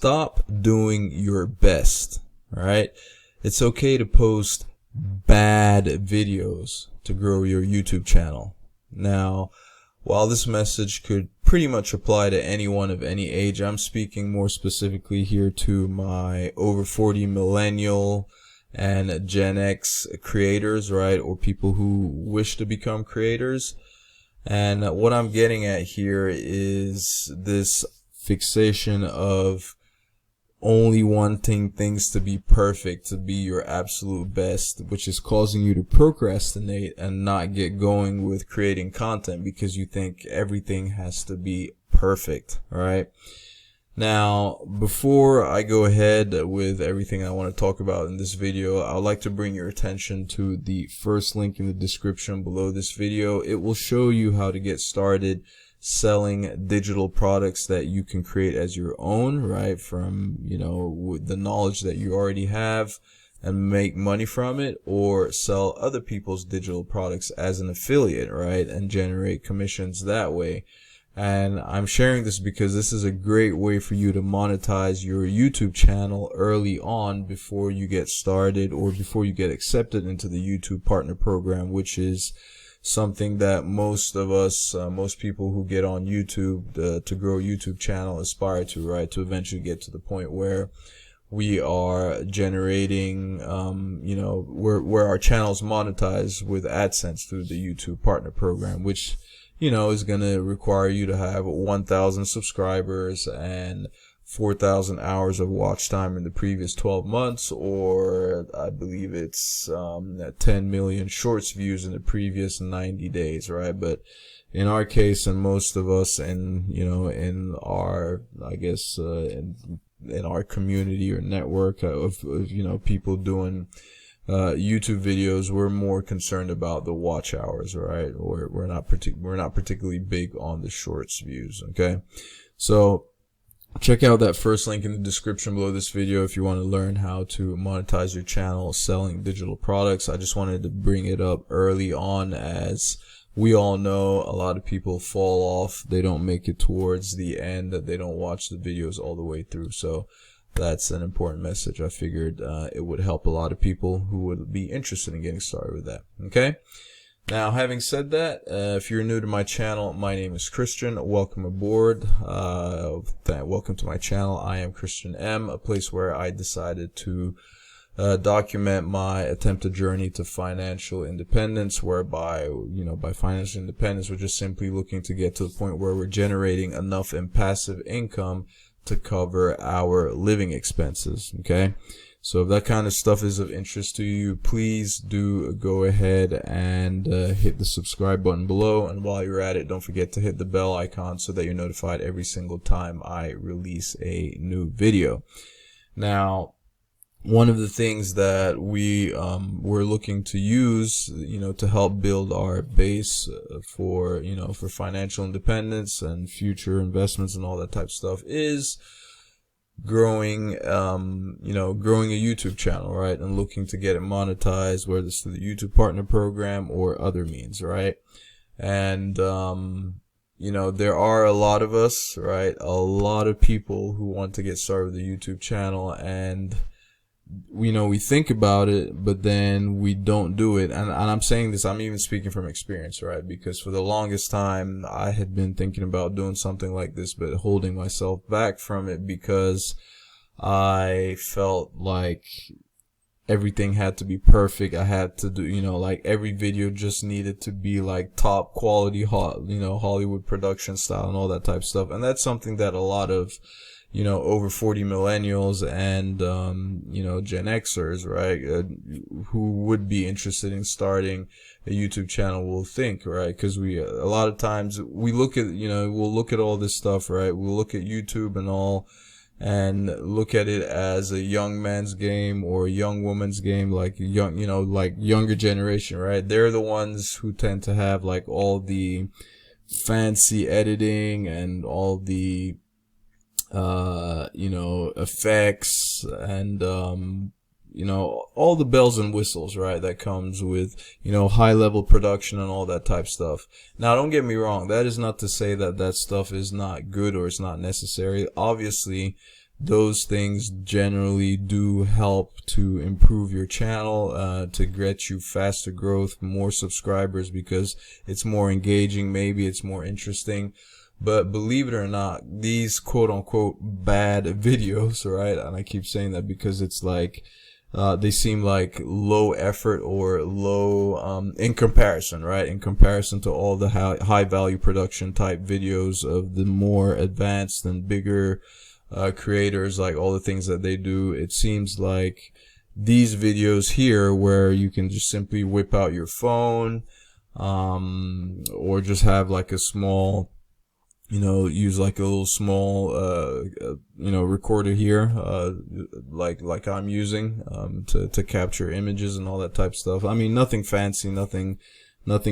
stop doing your best. All right. It's okay to post bad videos to grow your YouTube channel. Now, while this message could pretty much apply to anyone of any age, I'm speaking more specifically here to my over 40 millennial and Gen X creators, right? Or people who wish to become creators. And what I'm getting at here is this fixation of only wanting things to be perfect, to be your absolute best, which is causing you to procrastinate and not get going with creating content because you think everything has to be perfect. All right. Now, before I go ahead with everything I want to talk about in this video, I would like to bring your attention to the first link in the description below this video. It will show you how to get started selling digital products that you can create as your own, right? From, with the knowledge that you already have and make money from it, or sell other people's digital products as an affiliate, right? And generate commissions that way. And I'm sharing this because this is a great way for you to monetize your YouTube channel early on before you get started or before you get accepted into the YouTube Partner Program, which is something that most of us, most people who get on YouTube to grow a YouTube channel aspire to, right? To eventually get to the point where we are generating, where our channels monetize with AdSense through the YouTube Partner Program, which is going to require you to have 1,000 subscribers and 4,000 hours of watch time in the previous 12 months, or I believe it's 10 million shorts views in the previous 90 days, right? But in our case, and most of us, and in our, I guess, in our community or network of people doing YouTube videos, we're more concerned about the watch hours, right? Or we're not particularly big on the shorts views. Okay, so check out that first link in the description below this video if you want to learn how to monetize your channel selling digital products. I just wanted to bring it up early on, as we all know a lot of people fall off. They don't make it towards the end, that they don't watch the videos all the way through. So that's an important message. I figured it would help a lot of people who would be interested in getting started with that. Okay. Now, having said that, if you're new to my channel, my name is Christian. Welcome aboard. Welcome to my channel. I am Christian M, a place where I decided to document my attempted journey to financial independence, whereby, by financial independence, we're just simply looking to get to the point where we're generating enough in passive income to cover our living expenses. Okay. So if that kind of stuff is of interest to you, please do go ahead and hit the subscribe button below. And while you're at it, don't forget to hit the bell icon so that you're notified every single time I release a new video. Now, one of the things that we're looking to use, to help build our base for financial independence and future investments and all that type of stuff is growing a YouTube channel, right? And looking to get it monetized, whether it's through the YouTube Partner Program or other means, right? And, there are a lot of us, right? A lot of people who want to get started with the YouTube channel, and we think about it, but then we don't do it. And I'm saying this, I'm even speaking from experience, right? Because for the longest time, I had been thinking about doing something like this, but holding myself back from it because I felt like everything had to be perfect. I had to do, like every video just needed to be like top quality, Hollywood production style and all that type of stuff. And that's something that a lot of over 40 millennials and, Gen Xers, right, who would be interested in starting a YouTube channel will think, right? Because a lot of times we look at, we'll look at all this stuff, right? We'll look at YouTube and all, and look at it as a young man's game or a young woman's game, like younger generation, right? They're the ones who tend to have like all the fancy editing and all the effects and, all the bells and whistles, right, that comes with, high level production and all that type stuff. Now, don't get me wrong. That is not to say that that stuff is not good or it's not necessary. Obviously, those things generally do help to improve your channel, to get you faster growth, more subscribers, because it's more engaging, maybe it's more interesting. But believe it or not, these quote unquote bad videos, right? And I keep saying that because it's like, they seem like low effort or low, in comparison, right? In comparison to all the high value production type videos of the more advanced and bigger creators, like all the things that they do. It seems like these videos here, where you can just simply whip out your phone, or just have like a small, use like a little small, recorder here, like I'm using, to capture images and all that type of stuff. I mean, nothing fancy, nothing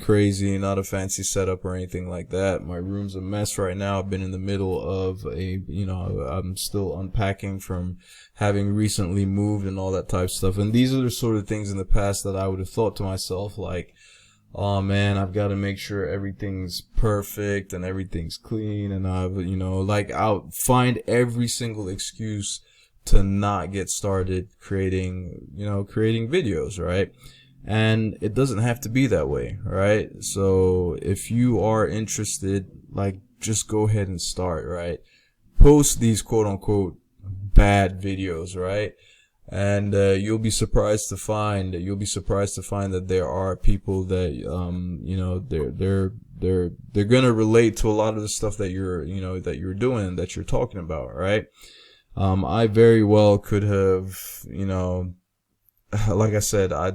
crazy, not a fancy setup or anything like that. My room's a mess right now. I've been in the middle of I'm still unpacking from having recently moved and all that type of stuff. And these are the sort of things in the past that I would have thought to myself, like, oh man, I've got to make sure everything's perfect and everything's clean. And I'll find every single excuse to not get started creating videos, right? And it doesn't have to be that way, right? So if you are interested, like, just go ahead and start, right? Post these quote unquote bad videos, right? And you'll be surprised to find that there are people that they're gonna relate to a lot of the stuff that you're doing, that you're talking about, right? I very well could have, like I said, I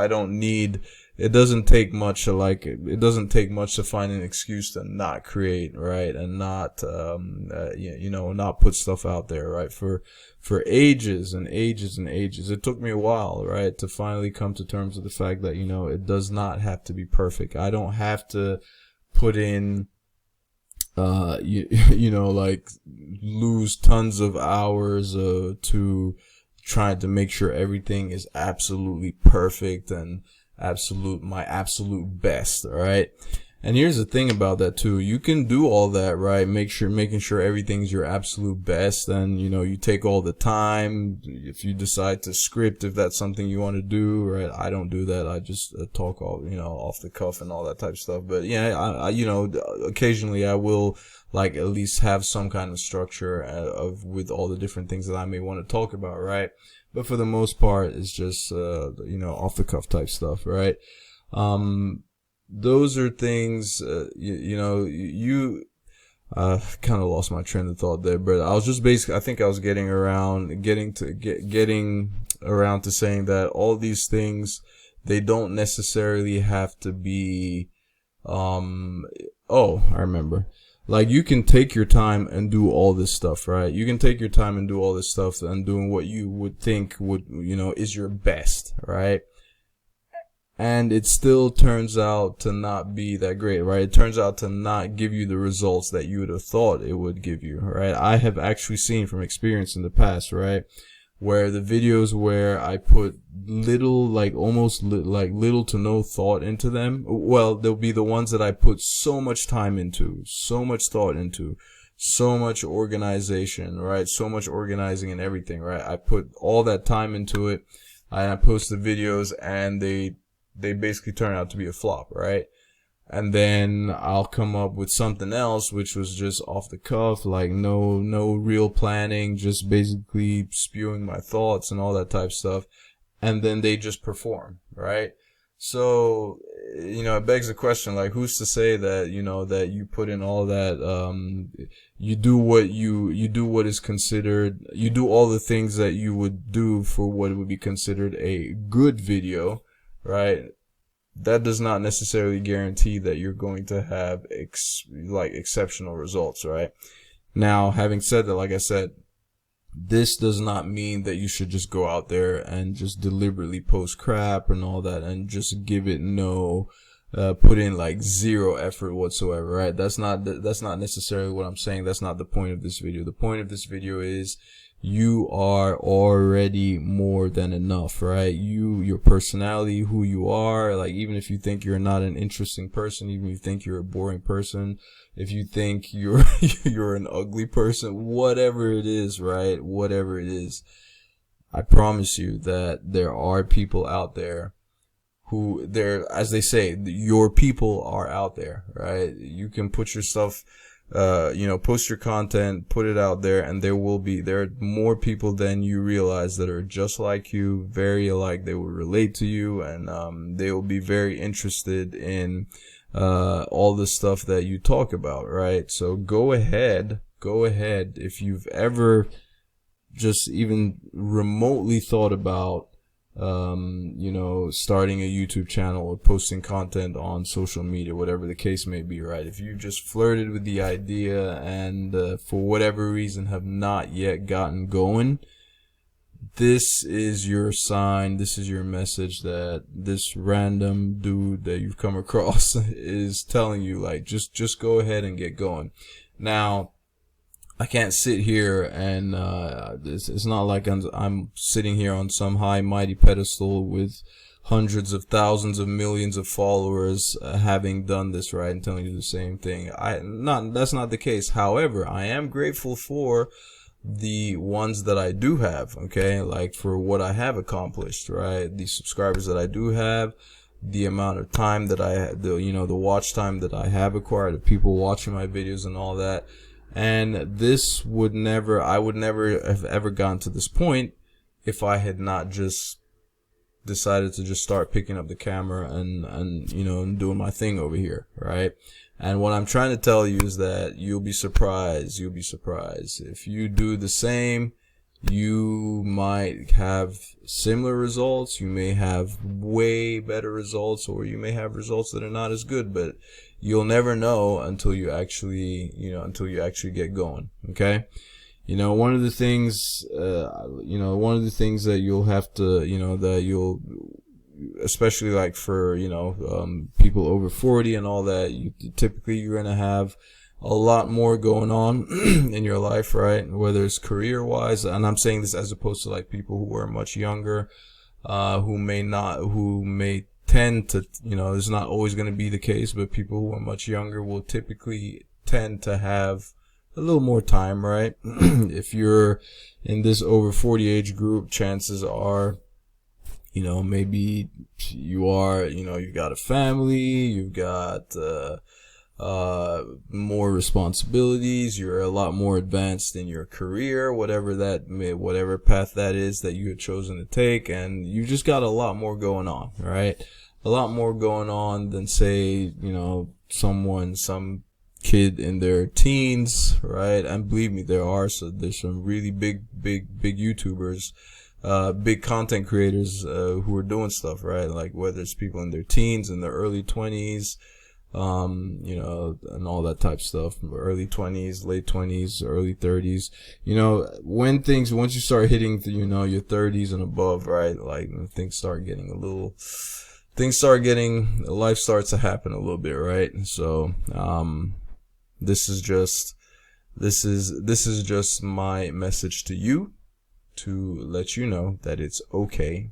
don't need, it doesn't take much to find an excuse to not create, right? And not, not put stuff out there, right? For ages and ages and ages. It took me a while, right, to finally come to terms with the fact that, it does not have to be perfect. I don't have to put in, like, lose tons of hours, to trying to make sure everything is absolutely perfect and my absolute best, right? And here's the thing about that too. You can do all that, right? Making sure everything's your absolute best, and you take all the time. If you decide to script, if that's something you want to do, right? I don't do that. I just talk all, off the cuff and all that type of stuff. But yeah, I occasionally I will, like, at least have some kind of structure with all the different things that I may want to talk about, right? But for the most part, it's just off the cuff type stuff, right? Those are things, you kind of lost my train of thought there, but I was just I think I was getting around to saying that all these things, they don't necessarily have to be, I remember. Like, you can take your time and do all this stuff, right? You can take your time and do all this stuff and doing what you would think is your best, right? And it still turns out to not be that great, right? It turns out to not give you the results that you would have thought it would give you, right? I have actually seen from experience in the past, right, where the videos where I put little to no thought into them, well, they'll be the ones that I put so much time into, so much thought into, so much organization, right? So much organizing and everything, right? I put all that time into it. I post the videos and they basically turn out to be a flop, right? And then I'll come up with something else, which was just off the cuff, like no real planning, just basically spewing my thoughts and all that type of stuff. And then they just perform, right? So, it begs the question, like, who's to say that, that you put in all that, you do all the things that you would do for what would be considered a good video, right? That does not necessarily guarantee that you're going to have exceptional results, right? Now, having said that, like I said, this does not mean that you should just go out there and just deliberately post crap and all that and just give it no put in like zero effort whatsoever, right? That's not necessarily what I'm saying. That's not the point of this video. The point of this video is you are already more than enough, right? Your personality, who you are, like, even if you think you're not an interesting person, even if you think you're a boring person, if you think you're you're an ugly person, whatever it is, right? Whatever it is, I promise you that there are people out there who, as they say, your people are out there, right? You can put your stuff, post your content, put it out there, and there are more people than you realize that are just like you, very alike. They will relate to you, and they will be very interested in all the stuff that you talk about, right? So go ahead. If you've ever just even remotely thought about starting a YouTube channel or posting content on social media, whatever the case may be, right? If you just flirted with the idea and for whatever reason have not yet gotten going, this is your sign, this is your message that this random dude that you've come across is telling you, like, just go ahead and get going. Now, I can't sit here and it's not like I'm sitting here on some high mighty pedestal with hundreds of thousands of millions of followers having done this, right, and telling you the same thing. That's not the case. However, I am grateful for the ones that I do have, okay, like for what I have accomplished, right? The subscribers that I do have, the amount of time that the watch time that I have acquired, the people watching my videos and all that. And I would never have ever gotten to this point if I had not just decided to just start picking up the camera and doing my thing over here, right? And what I'm trying to tell you is that you'll be surprised. If you do the same, you might have similar results, you may have way better results, or you may have results that are not as good, but you'll never know until you actually get going. Okay. One of the things that you'll have to, especially like for, people over 40 and all that, typically you're going to have a lot more going on in your life, right? Whether it's career wise, and I'm saying this as opposed to like people who are much younger, who may tend to, it's not always going to be the case, but people who are much younger will typically tend to have a little more time, right? If you're in this over 40 age group, chances are, maybe you are, you've got a family, you've got, more responsibilities, you're a lot more advanced in your career, whatever path that is that you had chosen to take, and you just got a lot more going on, right? A lot more going on than, say, some kid in their teens, right? And believe me, there's some really big YouTubers, big content creators, who are doing stuff, right? Like whether it's people in their teens, in their early 20s, and all that type of stuff, early 20s, late 20s, early 30s, once you start hitting, your 30s and above, right? Like life starts to happen a little bit, right? So, this is just my message to you to let you know that it's okay.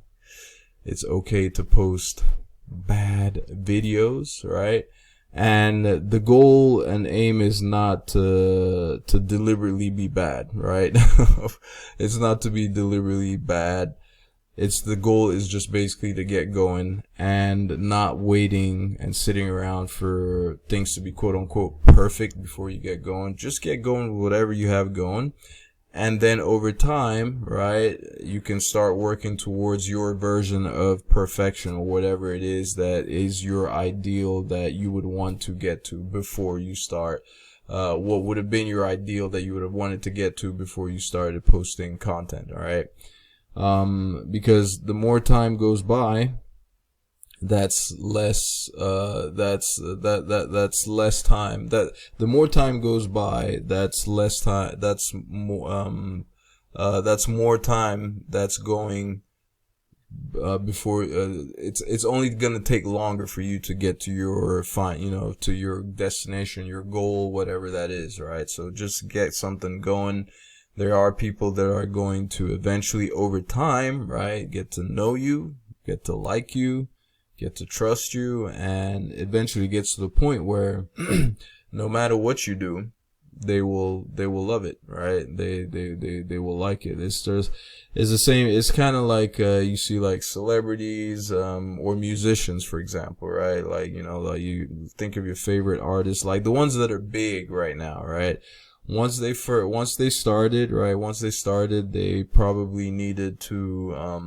It's okay to post bad videos, right? And the goal and aim is not to deliberately be bad, right? It's not to be deliberately bad. The goal is just basically to get going and not waiting and sitting around for things to be quote unquote perfect before you get going. Just get going with whatever you have going. And then over time, right, you can start working towards your version of perfection, or whatever it is that is your ideal that you would want to get to before you start. What would have been your ideal that you would have wanted to get to before you started posting content, all right? Because the more time goes by, that's less less time. That the more time goes by, that's less time, that's more time that's going before it's only gonna take longer for you to get to your to your destination, your goal, whatever that is, right? So just get something going. There are people that are going to eventually, over time, right, get to know you, get to like you, get to trust you, and eventually gets to the point where no matter what you do, they will love it, right? They will like it. It's the same. It's kind of like you see like celebrities or musicians, for example, right? Like, like you think of your favorite artists, like the ones that are big right now, right? Once they started, they probably needed to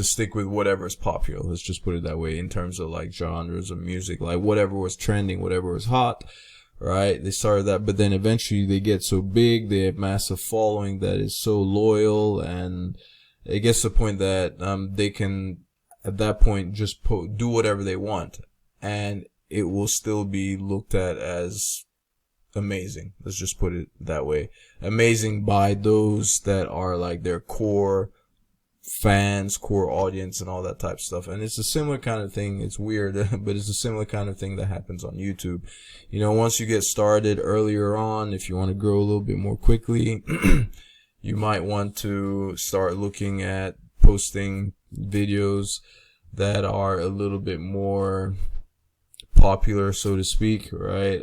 stick with whatever's popular. Let's just put it that way, in terms of like genres of music, like whatever was trending, whatever was hot, right? They started that, but then eventually they get so big, they have massive following that is so loyal, and it gets to the point that they can, at that point, just do whatever they want, and it will still be looked at as amazing. Let's just put it that way. Amazing by those that are like their core fans, core audience, and all that type of stuff. And it's a similar kind of thing. It's weird, but it's a similar kind of thing that happens on YouTube. Once you get started earlier on, if you want to grow a little bit more quickly, you might want to start looking at posting videos that are a little bit more popular, so to speak, right?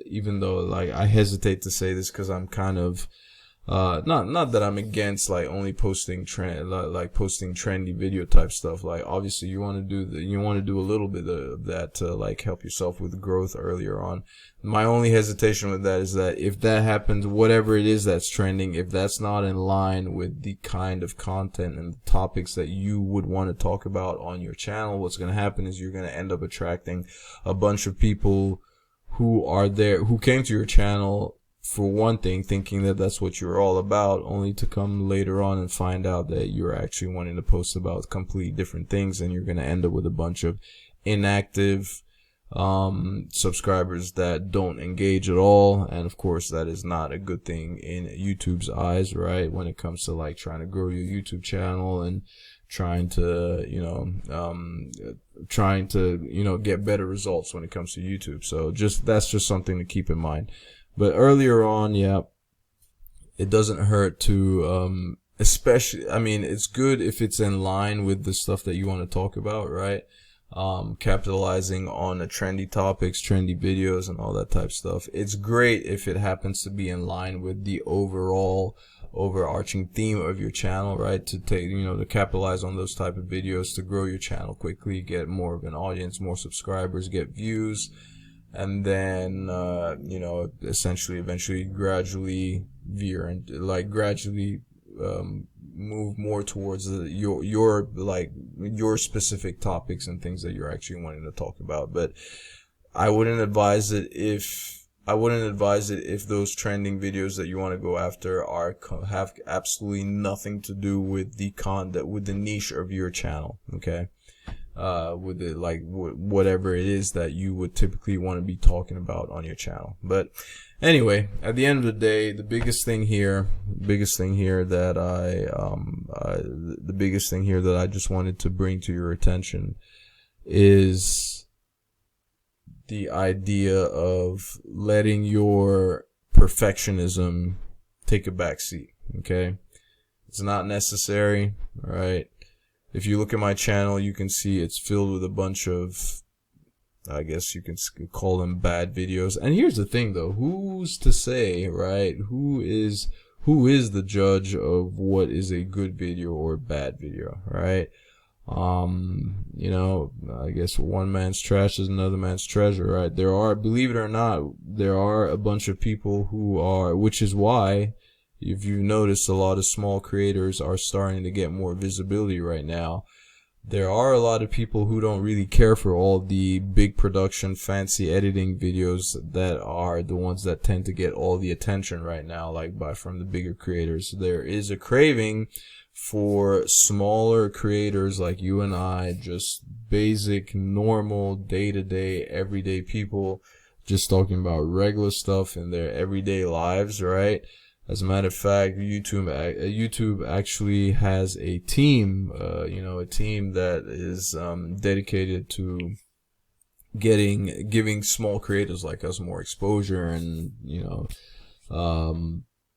Even though, like, I hesitate to say this because I'm kind of not that I'm against like only posting posting trendy video type stuff. Like, obviously you want to do a little bit of that to like help yourself with growth earlier on. My only hesitation with that is that if that happens, whatever it is that's trending, if that's not in line with the kind of content and the topics that you would want to talk about on your channel, what's going to happen is you're going to end up attracting a bunch of people who came to your channel for one thing, thinking that that's what you're all about, only to come later on and find out that you're actually wanting to post about completely different things, and you're going to end up with a bunch of inactive subscribers that don't engage at all. And of course, that is not a good thing in YouTube's eyes, right? When it comes to like trying to grow your YouTube channel and trying to get better results when it comes to YouTube. So that's just something to keep in mind. But earlier on, yeah, it doesn't hurt to especially, I mean, it's good if it's in line with the stuff that you want to talk about, right? Capitalizing on the trendy topics, trendy videos, and all that type of stuff. It's great if it happens to be in line with the overarching theme of your channel, right? To to capitalize on those type of videos to grow your channel quickly, get more of an audience, more subscribers, get views, and then essentially eventually gradually veer and like gradually move more towards your specific topics and things that you're actually wanting to talk about. But I wouldn't advise it if those trending videos that you want to go after have absolutely nothing to do with with the niche of your channel, okay? With it, like whatever it is that you would typically want to be talking about on your channel. But anyway, at the end of the day, the biggest thing here that I just wanted to bring to your attention is the idea of letting your perfectionism take a back seat. Okay, it's not necessary, right? If you look at my channel, you can see it's filled with a bunch of, I guess you can call them bad videos. And here's the thing though, who's to say, right? Who is the judge of what is a good video or a bad video, right? I guess one man's trash is another man's treasure, right? Believe it or not, there are a bunch of people which is why, if you've noticed, a lot of small creators are starting to get more visibility right now. There are a lot of people who don't really care for all the big production, fancy editing videos that are the ones that tend to get all the attention right now, from the bigger creators. There is a craving for smaller creators like you and I, just basic, normal, day-to-day, everyday people, just talking about regular stuff in their everyday lives, right? As a matter of fact, YouTube actually has a team, a team that is dedicated to giving small creators like us more exposure, and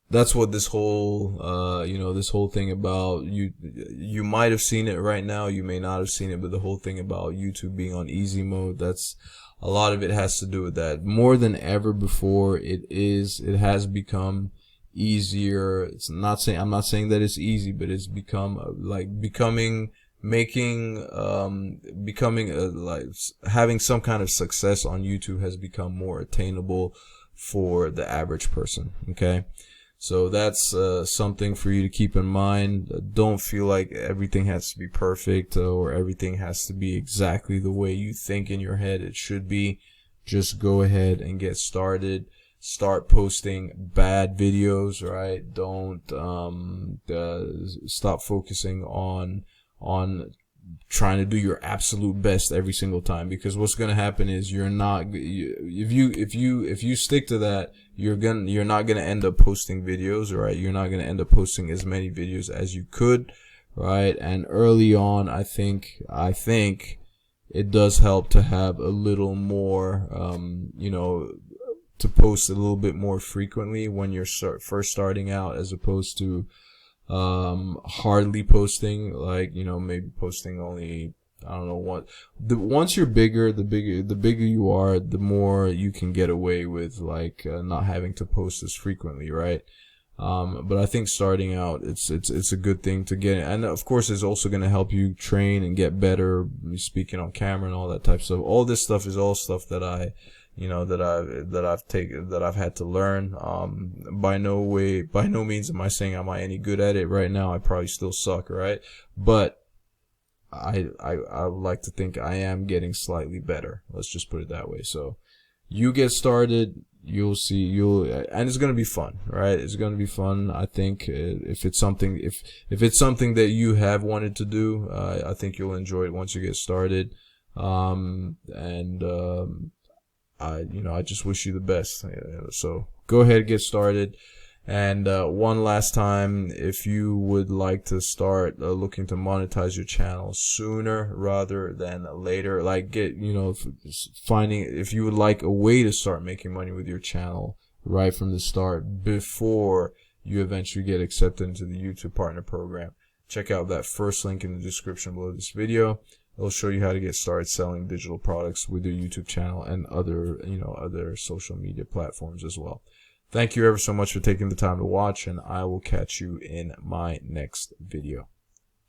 that's what this whole this whole thing about you might have seen it right now, you may not have seen it, but the whole thing about YouTube being on easy mode, that's a lot of it has to do with that. More than ever before, it has become easier. I'm not saying that it's easy, but it's become having some kind of success on YouTube has become more attainable for the average person. Okay, so that's something for you to keep in mind. Don't feel like everything has to be perfect, or everything has to be exactly the way you think in your head it should be. Just go ahead and get started. Start posting bad videos, right? Don't stop focusing on trying to do your absolute best every single time, because what's going to happen is if you stick to that, you're not going to end up posting videos, right? You're not going to end up posting as many videos as you could, right? And early on, I think it does help to have a little more to post a little bit more frequently when you're first starting out, as opposed to hardly posting, like, maybe posting only, I don't know, once you're bigger, the bigger you are, the more you can get away with, like, not having to post as frequently, right? But I think starting out, it's a good thing to get, and of course it's also going to help you train and get better speaking on camera and all that type of stuff. All this stuff is all stuff that I've had to learn. By no means am I saying am I any good at it right now. I probably still suck, right? But I would like to think I am getting slightly better. Let's just put it that way. So you get started, you'll see, and it's going to be fun, right? It's going to be fun. I think if it's something that you have wanted to do, I think you'll enjoy it once you get started. I just wish you the best. So go ahead, get started. And one last time, if you would like to start looking to monetize your channel sooner rather than later, like finding, if you would like a way to start making money with your channel right from the start before you eventually get accepted into the YouTube Partner Program, check out that first link in the description below this video. It'll show you how to get started selling digital products with your YouTube channel and other social media platforms as well. Thank you ever so much for taking the time to watch, and I will catch you in my next video.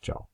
Ciao.